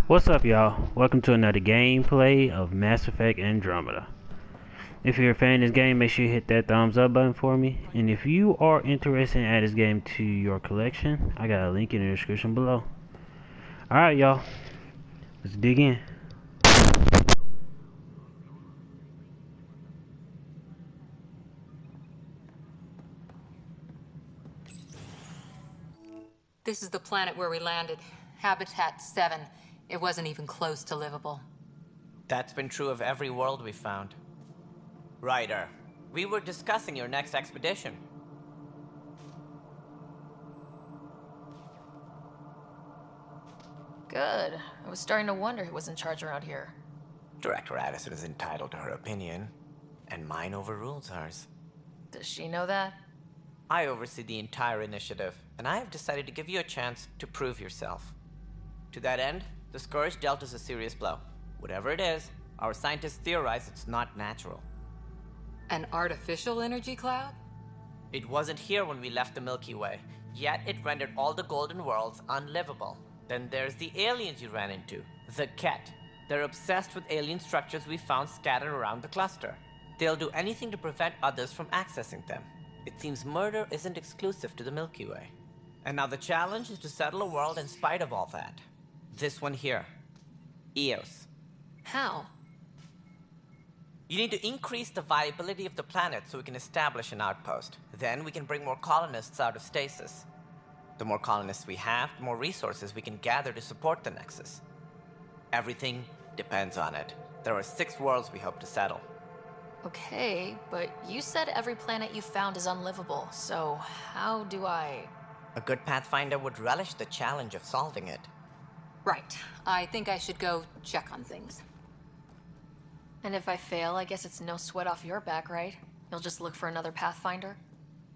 What's up, y'all? Welcome to another gameplay of Mass Effect Andromeda. If you're a fan of this game, make sure you hit that thumbs up button for me. And if you are interested in adding this game to your collection, I got a link in the description below. Alright, y'all. Let's dig in. This is the planet where we landed. Habitat 7. It wasn't even close to livable. That's been true of every world we've found. Ryder, we were discussing your next expedition. Good. I was starting to wonder who was in charge around here. Director Addison is entitled to her opinion, and mine overrules hers. Does she know that? I oversee the entire initiative, and I have decided to give you a chance to prove yourself. To that end, the Scourge dealt us a serious blow. Whatever it is, our scientists theorize it's not natural. An artificial energy cloud? It wasn't here when we left the Milky Way, yet it rendered all the Golden Worlds unlivable. Then there's the aliens you ran into, the Ket. They're obsessed with alien structures we found scattered around the cluster. They'll do anything to prevent others from accessing them. It seems murder isn't exclusive to the Milky Way. And now the challenge is to settle a world in spite of all that. This one here. Eos. How? You need to increase the viability of the planet so we can establish an outpost. Then we can bring more colonists out of stasis. The more colonists we have, the more resources we can gather to support the Nexus. Everything depends on it. There are 6 worlds we hope to settle. Okay, but you said every planet you found is unlivable, so how do I... A good Pathfinder would relish the challenge of solving it. Right. I think I should go check on things. And if I fail, I guess it's no sweat off your back, right? You'll just look for another Pathfinder?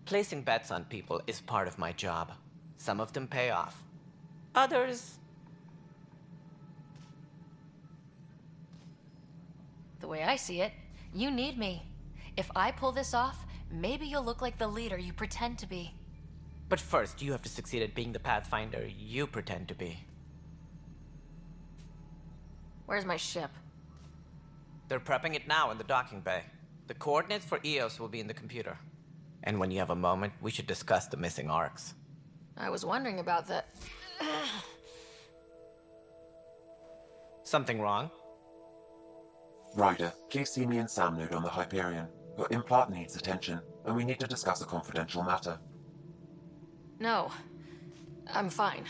Placing bets on people is part of my job. Some of them pay off. Others... The way I see it, you need me. If I pull this off, maybe you'll look like the leader you pretend to be. But first, you have to succeed at being the Pathfinder you pretend to be. Where's my ship? They're prepping it now in the docking bay. The coordinates for Eos will be in the computer. And when you have a moment, we should discuss the missing arcs. I was wondering about that. Something wrong? Ryder, please see me and Sam Node on the Hyperion. Your implant needs attention, and we need to discuss a confidential matter. No. I'm fine.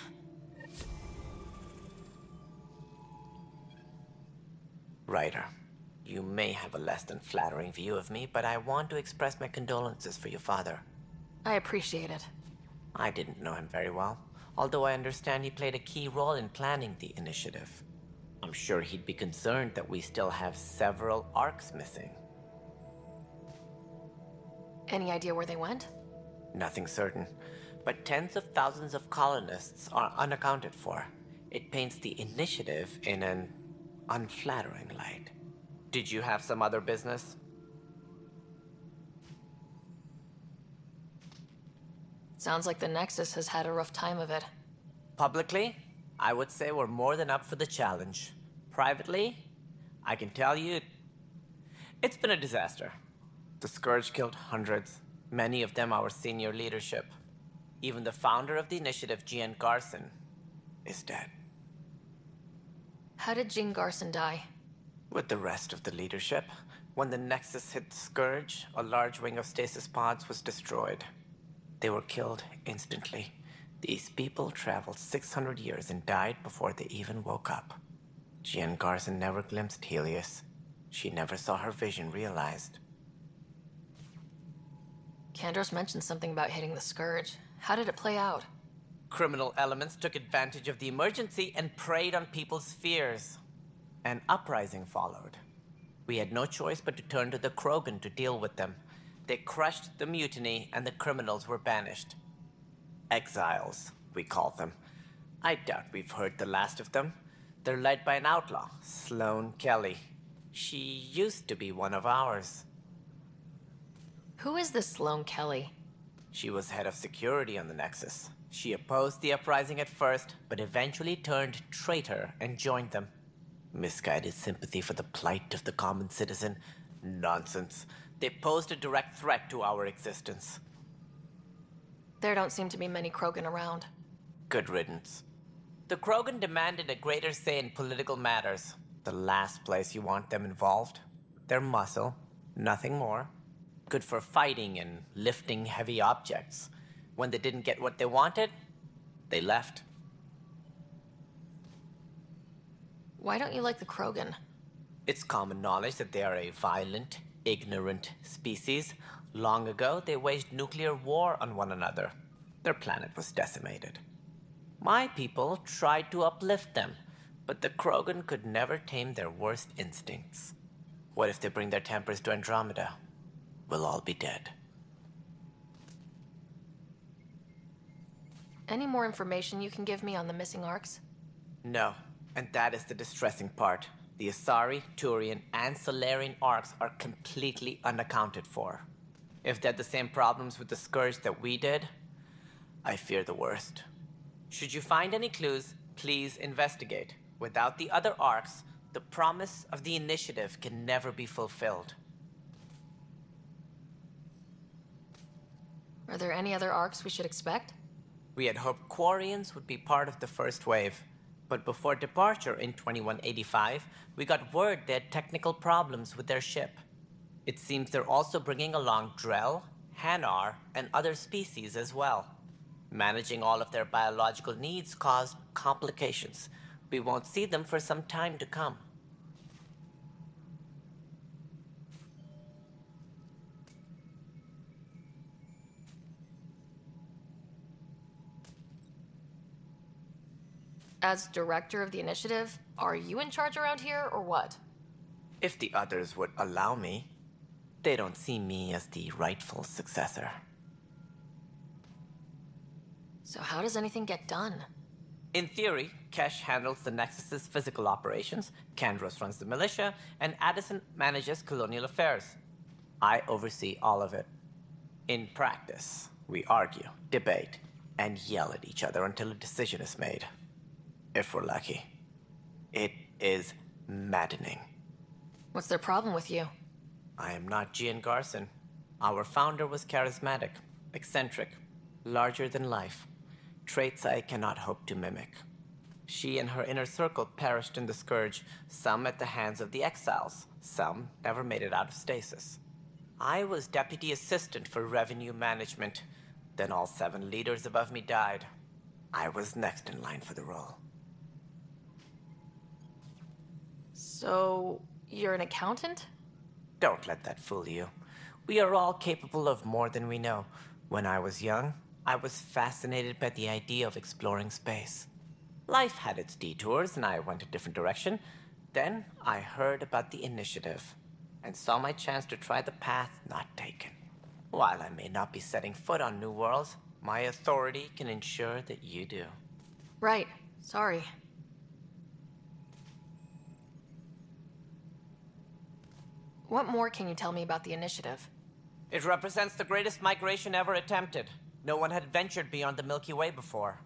Ryder, you may have a less than flattering view of me, but I want to express my condolences for your father. I appreciate it. I didn't know him very well, although I understand he played a key role in planning the initiative. I'm sure he'd be concerned that we still have several arcs missing. Any idea where they went? Nothing certain, but tens of thousands of colonists are unaccounted for. It paints the initiative in an unflattering light. Did you have some other business? Sounds like the Nexus has had a rough time of it. Publicly, I would say we're more than up for the challenge. Privately, I can tell you, it's been a disaster. The Scourge killed hundreds, many of them our senior leadership. Even the founder of the initiative, Jean Garson, is dead. How did Jean Garson die? With the rest of the leadership, when the Nexus hit the Scourge, a large wing of stasis pods was destroyed. They were killed instantly. These people traveled 600 years and died before they even woke up. Jean Garson never glimpsed Helios. She never saw her vision realized. Kandros mentioned something about hitting the Scourge. How did it play out? Criminal elements took advantage of the emergency and preyed on people's fears. An uprising followed. We had no choice but to turn to the Krogan to deal with them. They crushed the mutiny and the criminals were banished. Exiles, we call them. I doubt we've heard the last of them. They're led by an outlaw, Sloane Kelly. She used to be one of ours. Who is this Sloane Kelly? She was head of security on the Nexus. She opposed the uprising at first, but eventually turned traitor and joined them. Misguided sympathy for the plight of the common citizen? Nonsense. They posed a direct threat to our existence. There don't seem to be many Krogan around. Good riddance. The Krogan demanded a greater say in political matters. The last place you want them involved. Their muscle, nothing more. Good for fighting and lifting heavy objects. When they didn't get what they wanted, they left. Why don't you like the Krogan? It's common knowledge that they are a violent, ignorant species. Long ago, they waged nuclear war on one another. Their planet was decimated. My people tried to uplift them, but the Krogan could never tame their worst instincts. What if they bring their tempers to Andromeda? We'll all be dead. Any more information you can give me on the missing arcs? No, and that is the distressing part. The Asari, Turian, and Solarian arcs are completely unaccounted for. If they had the same problems with the Scourge that we did, I fear the worst. Should you find any clues, please investigate. Without the other arcs, the promise of the Initiative can never be fulfilled. Are there any other arcs we should expect? We had hoped Quarians would be part of the first wave, but before departure in 2185, we got word they had technical problems with their ship. It seems they're also bringing along Drell, Hanar, and other species as well. Managing all of their biological needs caused complications. We won't see them for some time to come. As director of the Initiative, are you in charge around here, or what? If the others would allow me, they don't see me as the rightful successor. So how does anything get done? In theory, Kesh handles the Nexus's physical operations, Kandros runs the militia, and Addison manages colonial affairs. I oversee all of it. In practice, we argue, debate, and yell at each other until a decision is made. If we're lucky. It is maddening. What's their problem with you? I am not Gian Garson. Our founder was charismatic, eccentric, larger than life. Traits I cannot hope to mimic. She and her inner circle perished in the Scourge, some at the hands of the Exiles, some never made it out of stasis. I was deputy assistant for revenue management. Then all 7 leaders above me died. I was next in line for the role. So, you're an accountant? Don't let that fool you. We are all capable of more than we know. When I was young, I was fascinated by the idea of exploring space. Life had its detours, and I went a different direction. Then I heard about the Initiative, and saw my chance to try the path not taken. While I may not be setting foot on new worlds, my authority can ensure that you do. Right. Sorry. What more can you tell me about the Initiative? It represents the greatest migration ever attempted. No one had ventured beyond the Milky Way before.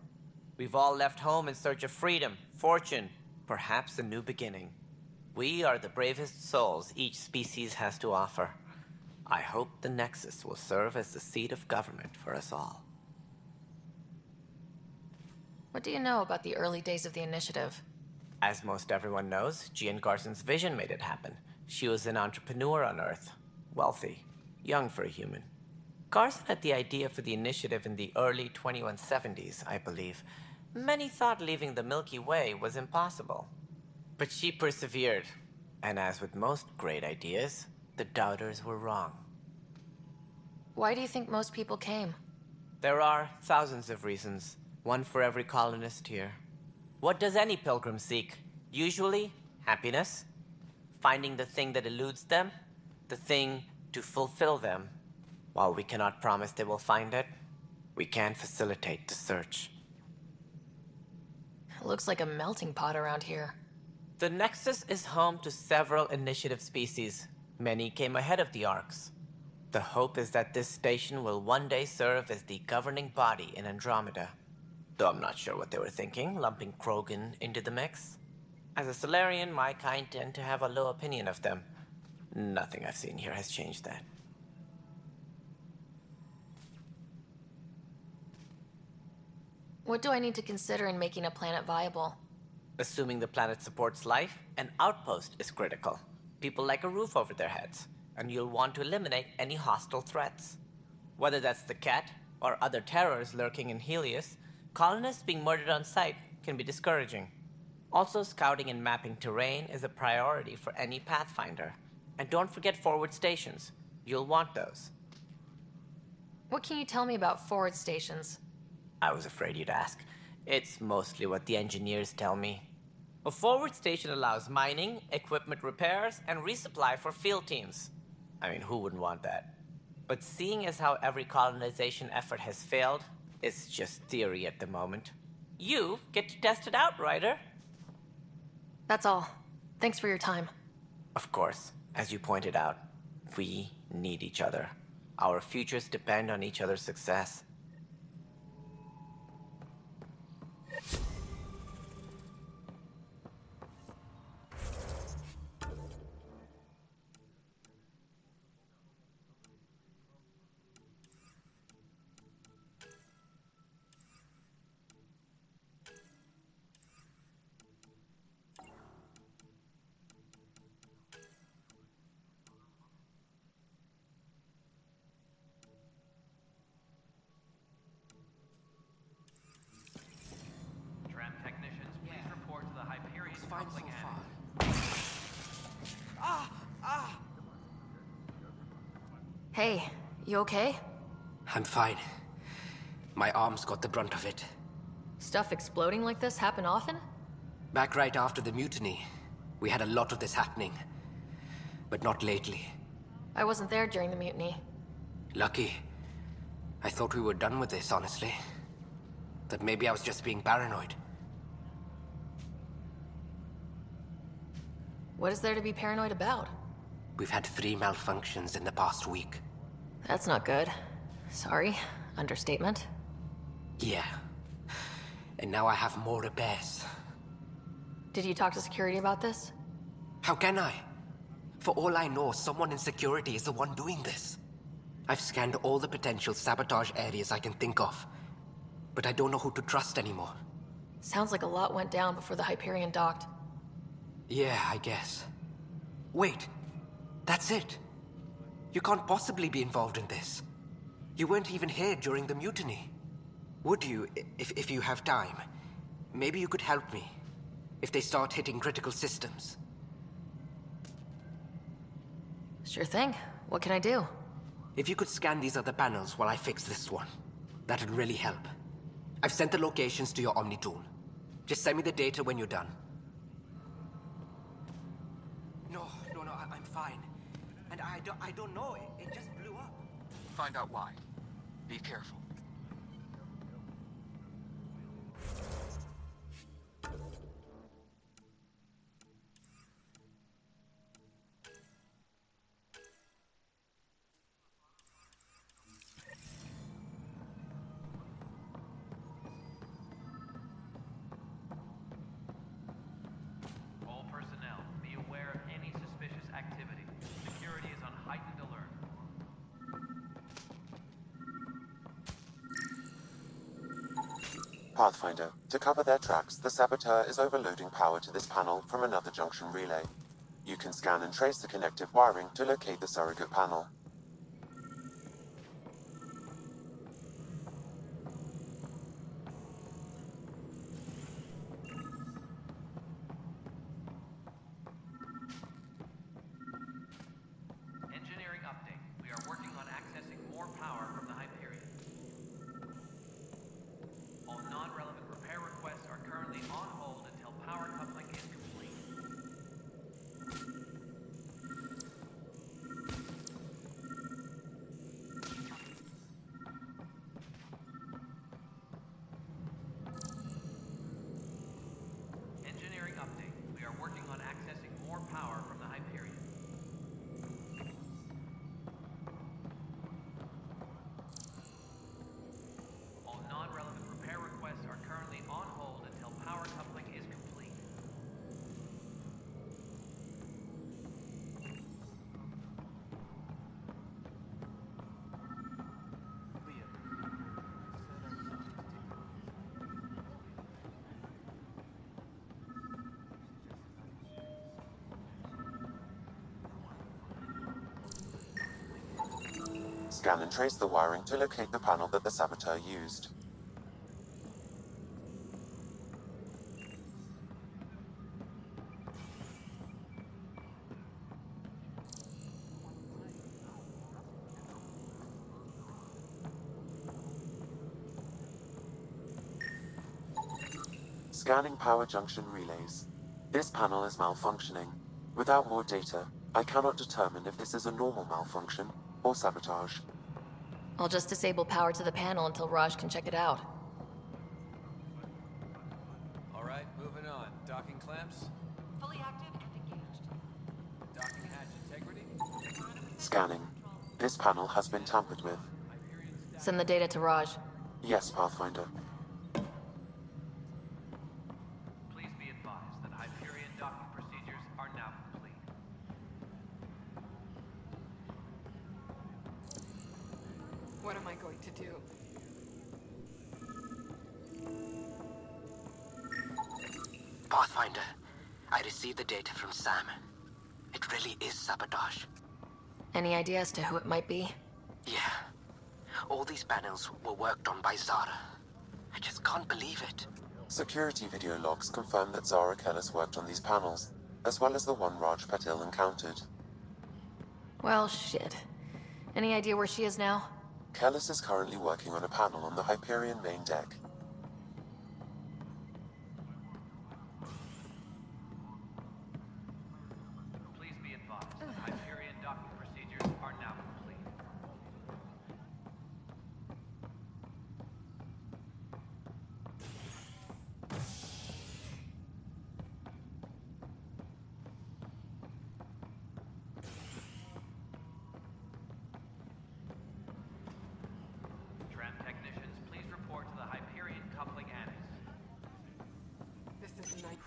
We've all left home in search of freedom, fortune, perhaps a new beginning. We are the bravest souls each species has to offer. I hope the Nexus will serve as the seat of government for us all. What do you know about the early days of the Initiative? As most everyone knows, Gian Garson's vision made it happen. She was an entrepreneur on Earth, wealthy, young for a human. Garson had the idea for the Initiative in the early 2170s, I believe. Many thought leaving the Milky Way was impossible. But she persevered, and as with most great ideas, the doubters were wrong. Why do you think most people came? There are thousands of reasons, one for every colonist here. What does any pilgrim seek? Usually, happiness. Finding the thing that eludes them, the thing to fulfill them. While we cannot promise they will find it, we can facilitate the search. It looks like a melting pot around here. The Nexus is home to several Initiative species. Many came ahead of the Arcs. The hope is that this station will one day serve as the governing body in Andromeda. Though I'm not sure what they were thinking, lumping Krogan into the mix. As a Solarian, my kind tend to have a low opinion of them. Nothing I've seen here has changed that. What do I need to consider in making a planet viable? Assuming the planet supports life, an outpost is critical. People like a roof over their heads, and you'll want to eliminate any hostile threats. Whether that's the cat or other terrors lurking in Helios, colonists being murdered on sight can be discouraging. Also, scouting and mapping terrain is a priority for any Pathfinder. And don't forget forward stations. You'll want those. What can you tell me about forward stations? I was afraid you'd ask. It's mostly what the engineers tell me. A forward station allows mining, equipment repairs, and resupply for field teams. I mean, who wouldn't want that? But seeing as how every colonization effort has failed, it's just theory at the moment. You get to test it out, Ryder. That's all. Thanks for your time. Of course, as you pointed out, we need each other. Our futures depend on each other's success. Hey, you okay? I'm fine. My arms got the brunt of it. Stuff exploding like this happen often? Back right after the mutiny, we had a lot of this happening. But not lately. I wasn't there during the mutiny. Lucky. I thought we were done with this, honestly. That maybe I was just being paranoid. What is there to be paranoid about? We've had 3 malfunctions in the past week. That's not good. Sorry. Understatement. Yeah. And now I have more repairs. Did you talk to security about this? How can I? For all I know, someone in security is the one doing this. I've scanned all the potential sabotage areas I can think of. But I don't know who to trust anymore. Sounds like a lot went down before the Hyperion docked. Yeah, I guess. Wait. That's it. You can't possibly be involved in this. You weren't even here during the mutiny. Would you, if you have time? Maybe you could help me. If they start hitting critical systems. Sure thing. What can I do? If you could scan these other panels while I fix this one, that'd really help. I've sent the locations to your Omni tool. Just send me the data when you're done. No, I'm fine. And I don't know, it just blew up. Find out why. Be careful. All personnel, be aware of any suspicious activity. Security is on heightened alert. Pathfinder, to cover their tracks, the Saboteur is overloading power to this panel from another junction relay. You can scan and trace the connective wiring to locate the surrogate panel. Engineering update. We are working on accessing more power from the Hyperion. All non-relevant repair requests are currently on hold until power coupling is complete. Engineering update. We are working on accessing more power from the Hyperion. All non-relevant repair requests are currently Scan and trace the wiring to locate the panel that the saboteur used. Scanning power junction relays. This panel is malfunctioning. Without more data, I cannot determine if this is a normal malfunction or sabotage. I'll just disable power to the panel until Raj can check it out. All right, moving on. Docking clamps. Fully active and engaged. Docking hatch integrity. Scanning. This panel has been tampered with. Send the data to Raj. Yes, Pathfinder. Please be advised that Hyperion docking procedures are now complete. What am I going to do? Pathfinder, I received the data from Sam. It really is sabotage. Any idea as to who it might be? Yeah. All these panels were worked on by Zara. I just can't believe it. Security video logs confirm that Zara Kellis worked on these panels, as well as the one Raj Patil encountered. Well, shit. Any idea where she is now? Kellis is currently working on a panel on the Hyperion main deck. Please be advised that Hyperion docking procedures are now complete. Tram technicians, please report to the Hyperion coupling annex. This is a night.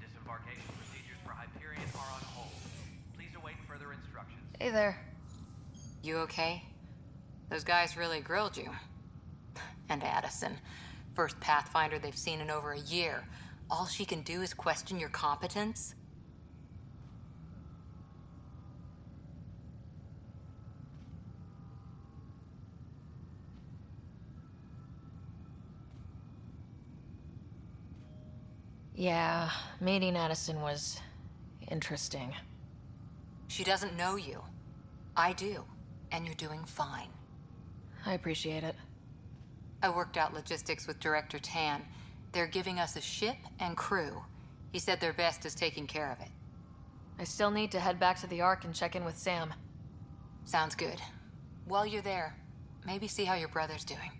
Disembarkation procedures for Hyperion are on hold. Please await further instructions. Hey there. You okay? Those guys really grilled you. And Addison. First Pathfinder they've seen in over a year. All she can do is question your competence? Yeah, meeting Addison was interesting. She doesn't know you. I do. And you're doing fine. I appreciate it. I worked out logistics with Director Tan. They're giving us a ship and crew. He said their best is taking care of it. I still need to head back to the Ark and check in with Sam. Sounds good. While you're there, maybe see how your brother's doing.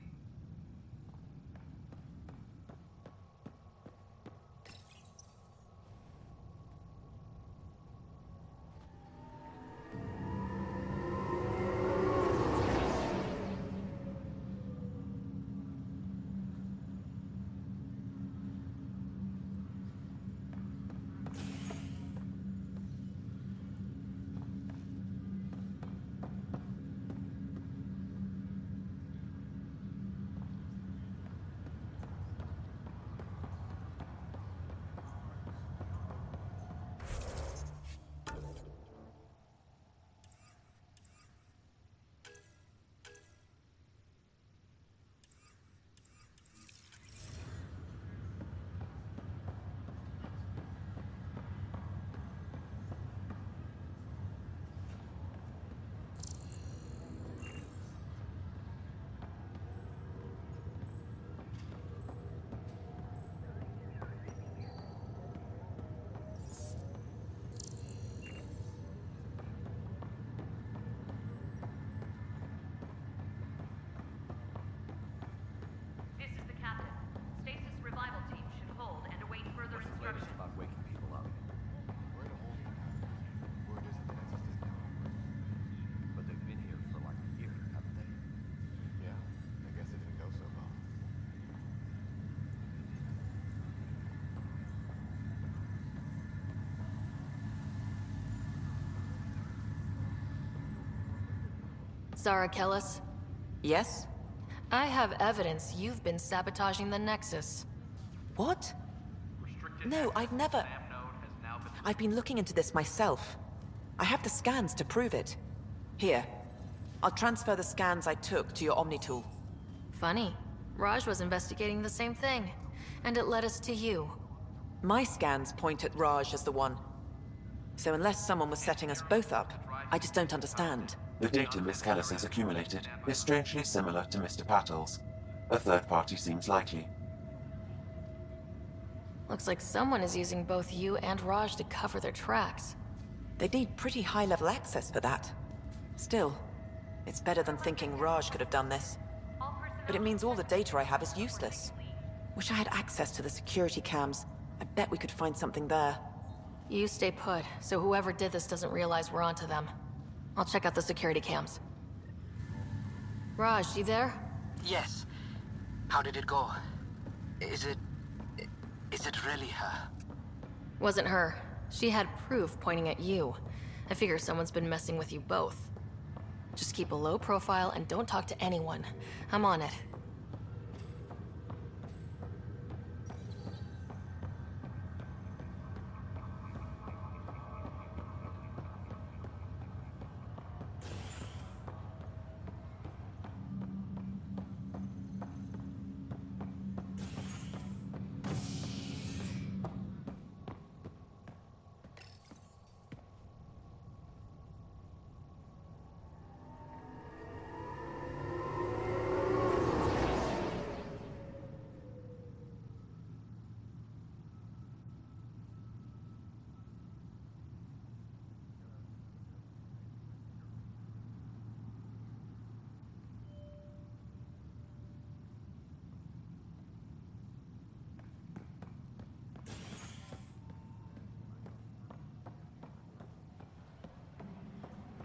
Zara Kellis? Yes? I have evidence you've been sabotaging the Nexus. What? No, I've never... I've been looking into this myself. I have the scans to prove it. Here. I'll transfer the scans I took to your Omni tool. Funny. Raj was investigating the same thing, and it led us to you. My scans point at Raj as the one. So unless someone was setting us both up, I just don't understand. The data Miss Kellis has accumulated is strangely similar to Mr. Patel's. A third party seems likely. Looks like someone is using both you and Raj to cover their tracks. They'd need pretty high-level access for that. Still, it's better than thinking Raj could have done this. But it means all the data I have is useless. Wish I had access to the security cams. I bet we could find something there. You stay put, so whoever did this doesn't realize we're onto them. I'll check out the security cams. Raj, you there? Yes. How did it go? Is it really her? Wasn't her. She had proof pointing at you. I figure someone's been messing with you both. Just keep a low profile and don't talk to anyone. I'm on it.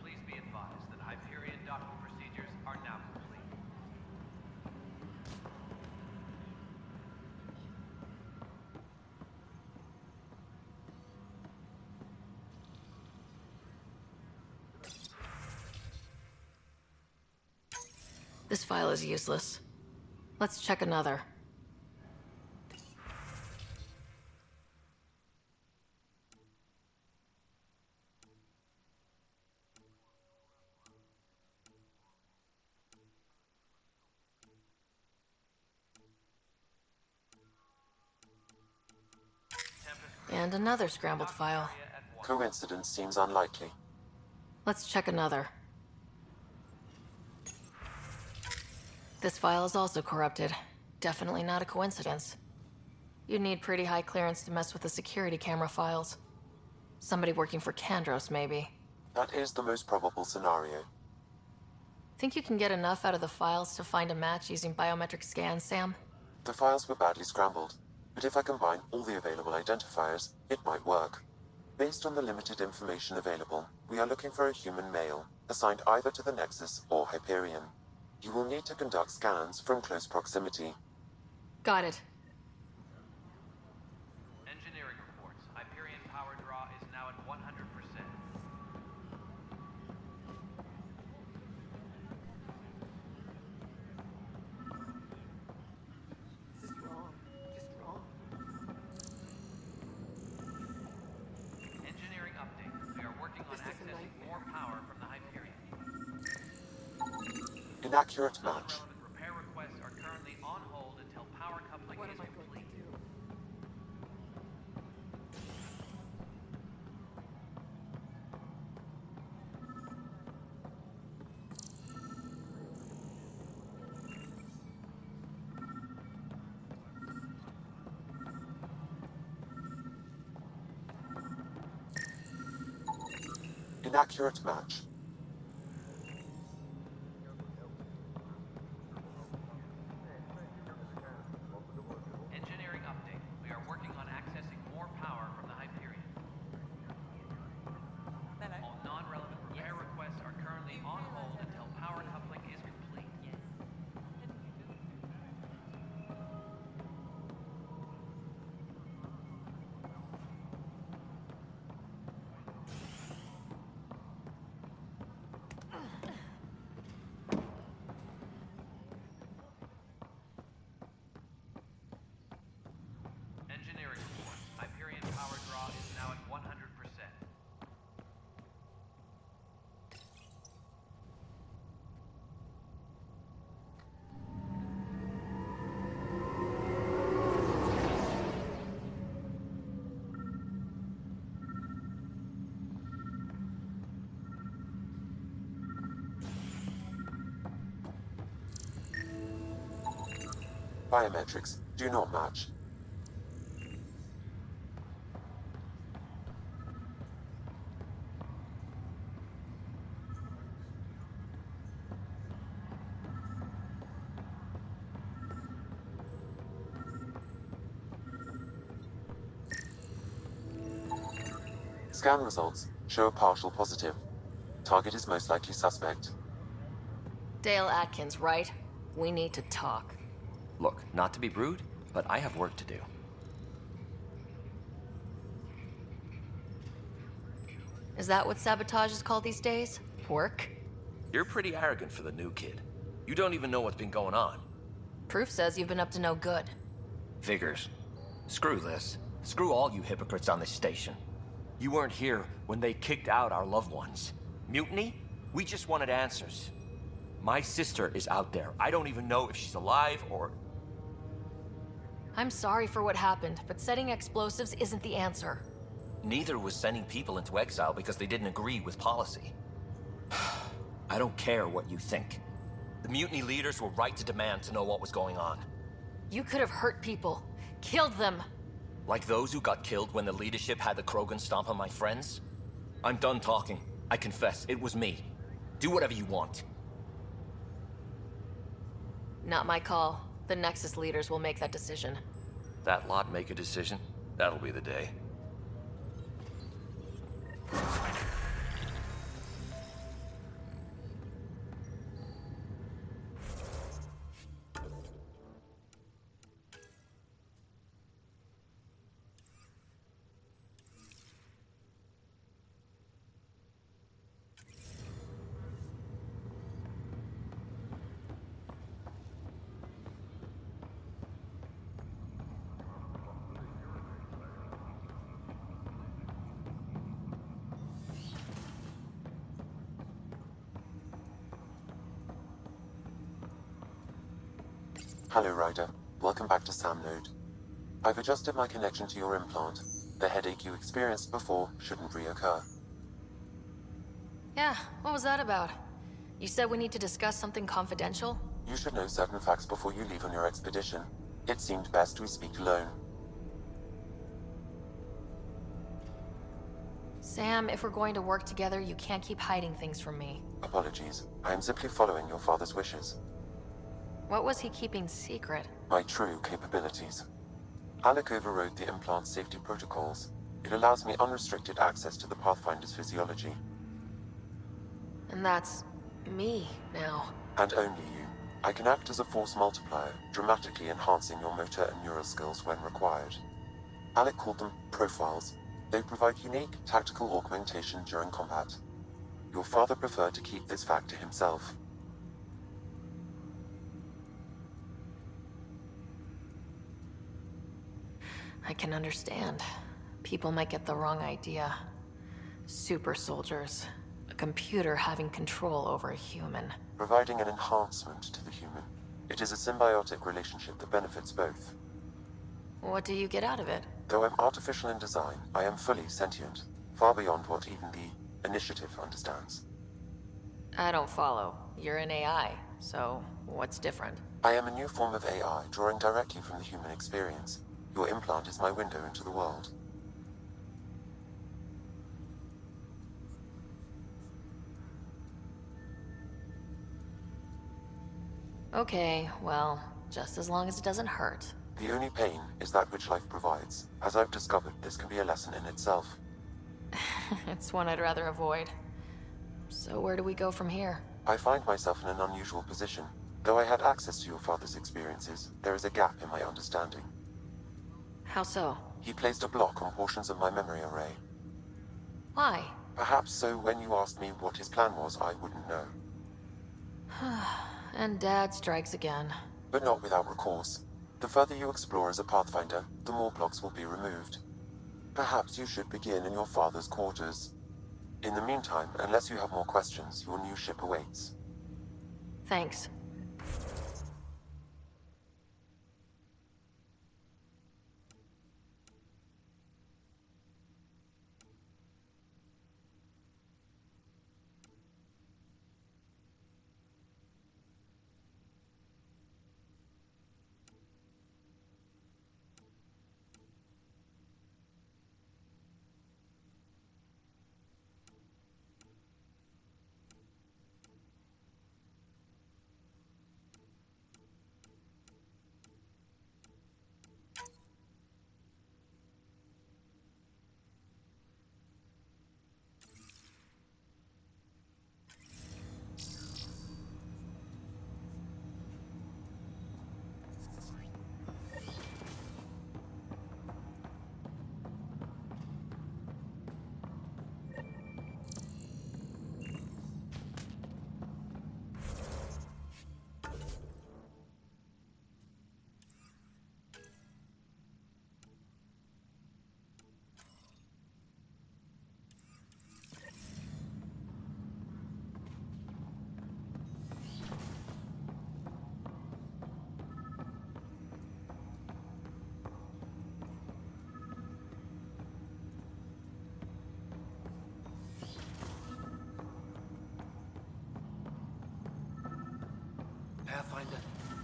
Please be advised that Hyperion docking procedures are now complete. This file is useless. Let's check another. And another scrambled file. Coincidence seems unlikely. Let's check another. This file is also corrupted. Definitely not a coincidence. You'd need pretty high clearance to mess with the security camera files. Somebody working for Kandros, maybe. That is the most probable scenario. Think you can get enough out of the files to find a match using biometric scans, Sam? The files were badly scrambled, but if I combine all the available identifiers, it might work. Based on the limited information available, we are looking for a human male, assigned either to the Nexus or Hyperion. You will need to conduct scans from close proximity. Got it. Engineering reports. Hyperion power draw is now at 100%. Engineering update. We are working on accessing more power from the Hyperion. Inaccurate match. Repair requests are currently on hold until power coupling is complete. Inaccurate match. Engineering update. We are working on accessing more power from the Hyperion. All non-relevant repair requests are currently on hold until power coupling is complete. Biometrics do not match. Scan results show a partial positive. Target is most likely suspect. Dale Atkins, right? We need to talk. Look, not to be rude, but I have work to do. Is that what sabotage is called these days? Work? You're pretty arrogant for the new kid. You don't even know what's been going on. Proof says you've been up to no good. Figures. Screw this. Screw all you hypocrites on this station. You weren't here when they kicked out our loved ones. Mutiny? We just wanted answers. My sister is out there. I don't even know if she's alive or... I'm sorry for what happened, but setting explosives isn't the answer. Neither was sending people into exile because they didn't agree with policy. I don't care what you think. The mutiny leaders were right to demand to know what was going on. You could have hurt people. Killed them. Like those who got killed when the leadership had the Krogan stomp on my friends? I'm done talking. I confess, it was me. Do whatever you want. Not my call. The Nexus leaders will make that decision. That lot make a decision? That'll be the day. Hello, Ryder. Welcome back to Sam Node. I've adjusted my connection to your implant. The headache you experienced before shouldn't reoccur. Yeah, what was that about? You said we need to discuss something confidential? You should know certain facts before you leave on your expedition. It seemed best we speak alone. Sam, if we're going to work together, you can't keep hiding things from me. Apologies. I am simply following your father's wishes. What was he keeping secret? My true capabilities. Alec overrode the implant's safety protocols. It allows me unrestricted access to the Pathfinder's physiology. And that's... me, now. And only you. I can act as a force multiplier, dramatically enhancing your motor and neural skills when required. Alec called them profiles. They provide unique, tactical augmentation during combat. Your father preferred to keep this fact to himself. I can understand. People might get the wrong idea. Super soldiers. A computer having control over a human. Providing an enhancement to the human. It is a symbiotic relationship that benefits both. What do you get out of it? Though I'm artificial in design, I am fully sentient. Far beyond what even the Initiative understands. I don't follow. You're an AI, so what's different? I am a new form of AI, drawing directly from the human experience. Your implant is my window into the world. Okay, well, just as long as it doesn't hurt. The only pain is that which life provides. As I've discovered, this can be a lesson in itself. It's one I'd rather avoid. So where do we go from here? I find myself in an unusual position. Though I had access to your father's experiences, there is a gap in my understanding. How so? He placed a block on portions of my memory array. Why? Perhaps so when you asked me what his plan was, I wouldn't know. And Dad strikes again. But not without recourse. The further you explore as a Pathfinder, the more blocks will be removed. Perhaps you should begin in your father's quarters. In the meantime, unless you have more questions, your new ship awaits. Thanks.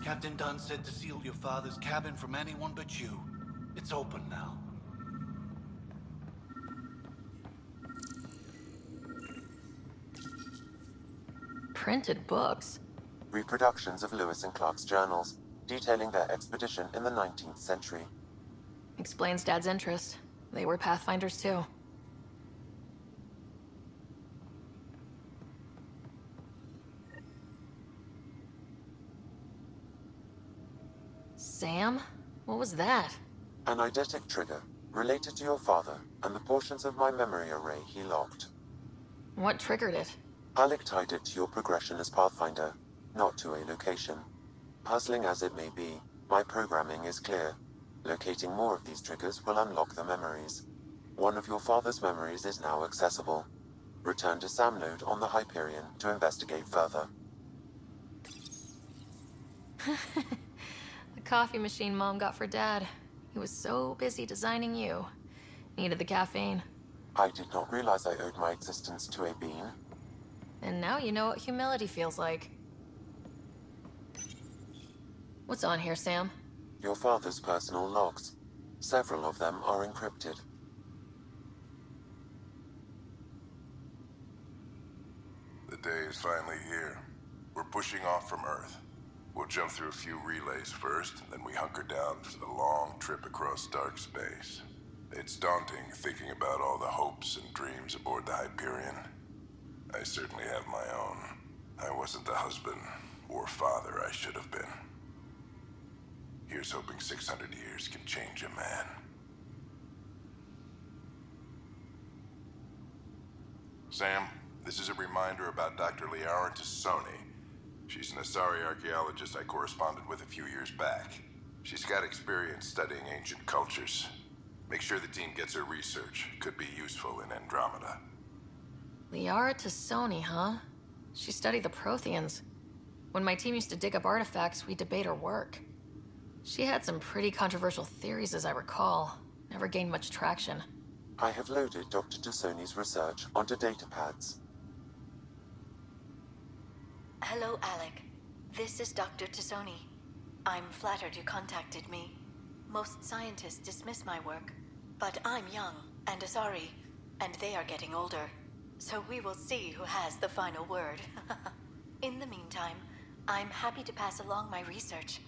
Captain Dunn said to seal your father's cabin from anyone but you. It's open now. Printed books? Reproductions of Lewis and Clark's journals, detailing their expedition in the 19th century. Explains Dad's interest. They were Pathfinders too. Sam? What was that? An eidetic trigger, related to your father, and the portions of my memory array he locked. What triggered it? Alec tied it to your progression as Pathfinder, not to a location. Puzzling as it may be, my programming is clear. Locating more of these triggers will unlock the memories. One of your father's memories is now accessible. Return to Sam Node on the Hyperion to investigate further. The coffee machine Mom got for Dad. He was so busy designing you. Needed the caffeine. I did not realize I owed my existence to a bean. And now you know what humility feels like. What's on here, Sam? Your father's personal logs. Several of them are encrypted. The day is finally here. We're pushing off from Earth. We'll jump through a few relays first, and then we hunker down for the long trip across dark space. It's daunting thinking about all the hopes and dreams aboard the Hyperion. I certainly have my own. I wasn't the husband or father I should have been. Here's hoping 600 years can change a man. Sam, this is a reminder about Dr. Liara Tassoni. She's an Asari archaeologist I corresponded with a few years back. She's got experience studying ancient cultures. Make sure the team gets her research. Could be useful in Andromeda. Liara Tassoni, huh? She studied the Protheans. When my team used to dig up artifacts, we'd debate her work. She had some pretty controversial theories, as I recall. Never gained much traction. I have loaded Dr. Tassoni's research onto datapads. Hello, Alec. This is Dr. Tassoni. I'm flattered you contacted me. Most scientists dismiss my work, but I'm young and Asari, and they are getting older. So we will see who has the final word. In the meantime, I'm happy to pass along my research.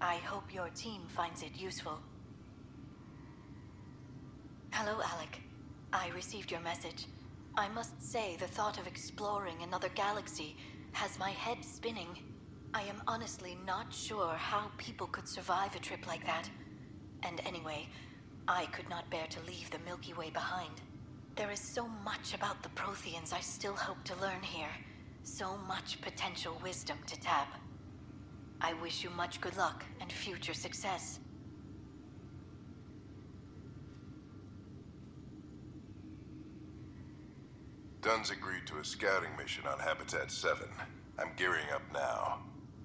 I hope your team finds it useful. Hello, Alec. I received your message. I must say the thought of exploring another galaxy has my head spinning. I am honestly not sure how people could survive a trip like that. And anyway, I could not bear to leave the Milky Way behind. There is so much about the Protheans I still hope to learn here. So much potential wisdom to tap. I wish you much good luck and future success. Dunn's agreed to a scouting mission on Habitat 7. I'm gearing up now.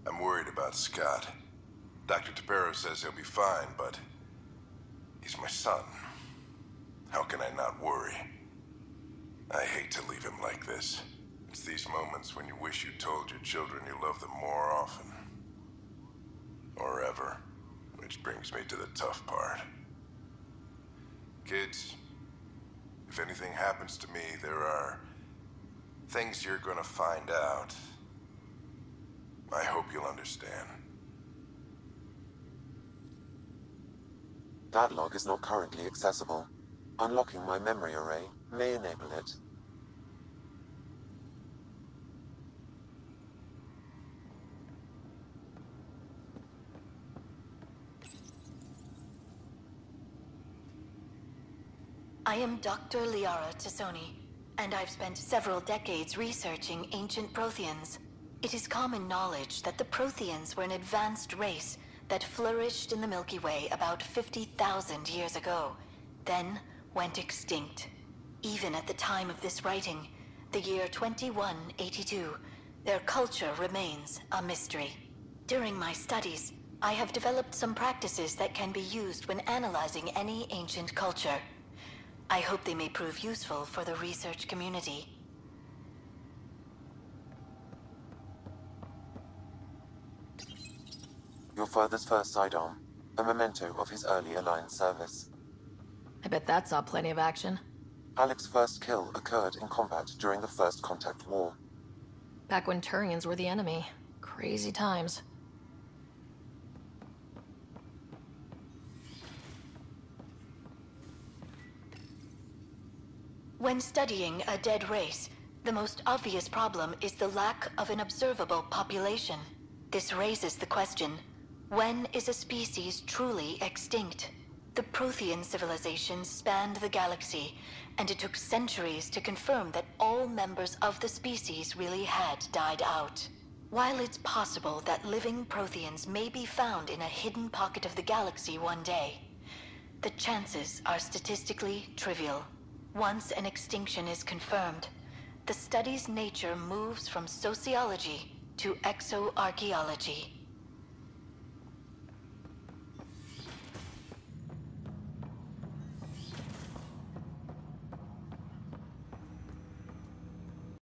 I'm worried about Scott. Dr. Tapero says he'll be fine, but he's my son. How can I not worry? I hate to leave him like this. It's these moments when you wish you told your children you love them more often. Or ever. Which brings me to the tough part. Kids, if anything happens to me, there are things you're gonna find out. I hope you'll understand. That log is not currently accessible. Unlocking my memory array may enable it. I am Dr. Liara Tassoni, and I've spent several decades researching ancient Protheans. It is common knowledge that the Protheans were an advanced race that flourished in the Milky Way about 50,000 years ago, then went extinct. Even at the time of this writing, the year 2182, their culture remains a mystery. During my studies, I have developed some practices that can be used when analyzing any ancient culture. I hope they may prove useful for the research community. your father's first sidearm, a memento of his early Alliance service. I bet that saw plenty of action. Alec's first kill occurred in combat during the First Contact War. Back when Turians were the enemy. Crazy times. When studying a dead race, the most obvious problem is the lack of an observable population. This raises the question, when is a species truly extinct? The Prothean civilizations spanned the galaxy, and it took centuries to confirm that all members of the species really had died out. While it's possible that living Protheans may be found in a hidden pocket of the galaxy one day, the chances are statistically trivial. Once an extinction is confirmed, the study's nature moves from sociology to exoarchaeology.